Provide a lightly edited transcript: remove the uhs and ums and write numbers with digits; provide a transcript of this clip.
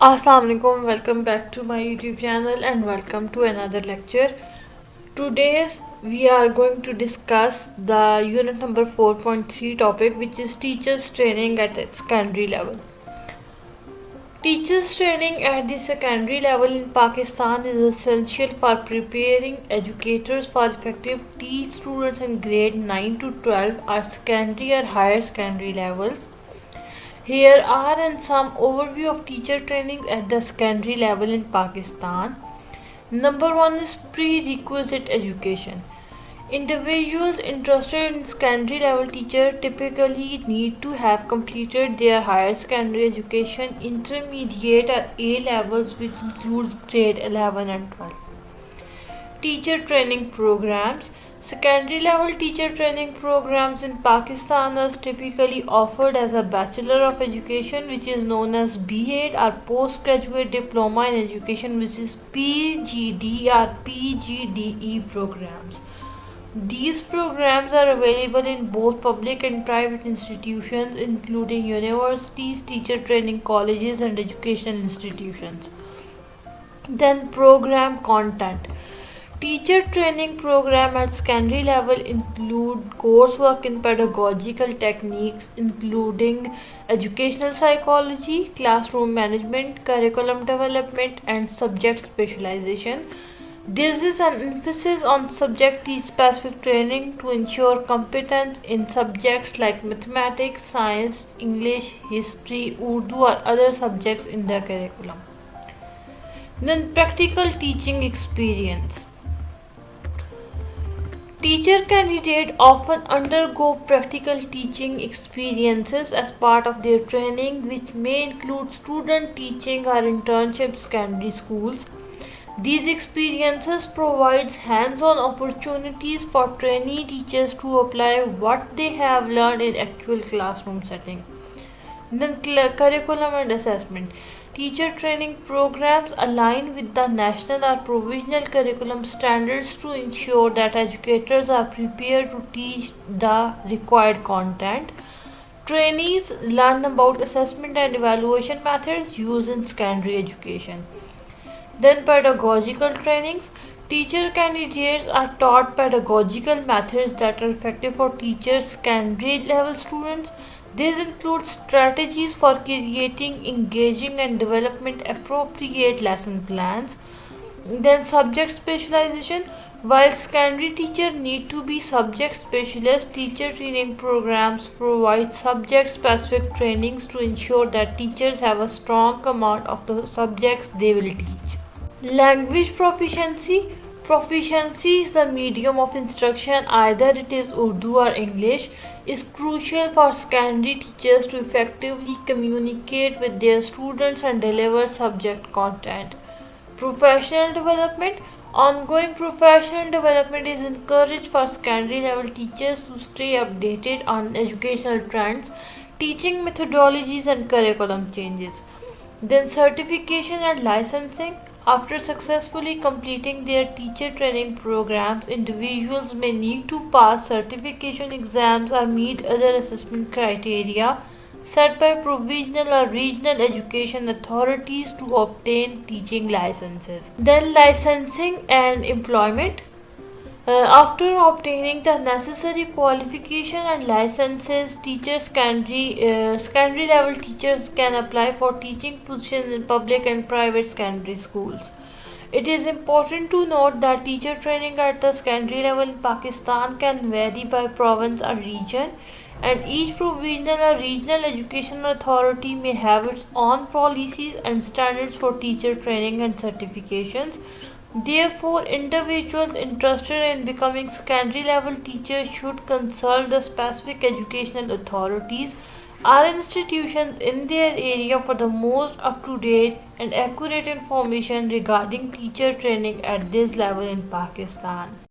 Assalamualaikum, welcome back to my YouTube channel and welcome to another lecture. Today we are going to discuss the unit number 4.3 topic, which is teachers training at secondary level. Teachers training at the secondary level in Pakistan is essential for preparing educators for effective teach students in grade 9 to 12 or secondary or higher secondary levels. Here are some overview of teacher training at the secondary level in Pakistan. Number one is prerequisite education. Individuals interested in secondary level teacher typically need to have completed their higher secondary education, intermediate or A levels, which includes grade 11 and 12. Teacher training programs. Secondary level teacher training programs in Pakistan are typically offered as a Bachelor of Education, which is known as B.Ed, or Postgraduate Diploma in Education, which is PGD or PGDE programs. These programs are available in both public and private institutions, including universities, teacher training colleges, and educational institutions. Then, program content. Teacher training program at secondary level include coursework in pedagogical techniques, including educational psychology, classroom management, curriculum development, and subject specialization. This is an emphasis on subject specific training to ensure competence in subjects like mathematics, science, English, history, Urdu, or other subjects in the curriculum. Then, practical teaching experience. Teacher candidates often undergo practical teaching experiences as part of their training, which may include student teaching or internships in secondary schools. These experiences provide hands-on opportunities for trainee teachers to apply what they have learned in actual classroom setting. Then curriculum and assessment. Teacher training programs align with the national or provisional curriculum standards to ensure that educators are prepared to teach the required content. Trainees learn about assessment and evaluation methods used in secondary education. Then pedagogical trainings. Teacher candidates are taught pedagogical methods that are effective for teachers' secondary level students. This includes strategies for creating engaging and development appropriate lesson plans. Then subject specialization. While secondary teachers need to be subject specialists, teacher training programs provide subject specific trainings to ensure that teachers have a strong command of the subjects they will teach. Language proficiency. Proficiency is the medium of instruction, either it is Urdu or English, is crucial for secondary teachers to effectively communicate with their students and deliver subject content. Professional development. Ongoing professional development is encouraged for secondary level teachers to stay updated on educational trends, teaching methodologies, and curriculum changes. Then certification and licensing. After successfully completing their teacher training programs, individuals may need to pass certification exams or meet other assessment criteria set by provincial or regional education authorities to obtain teaching licenses. Then licensing and employment. After obtaining the necessary qualification and licenses, secondary level teachers can apply for teaching positions in public and private secondary schools. It is important to note that teacher training at the secondary level in Pakistan can vary by province or region, and each provincial or regional education authority may have its own policies and standards for teacher training and certifications. Therefore, individuals interested in becoming secondary level teachers should consult the specific educational authorities or institutions in their area for the most up-to-date and accurate information regarding teacher training at this level in Pakistan.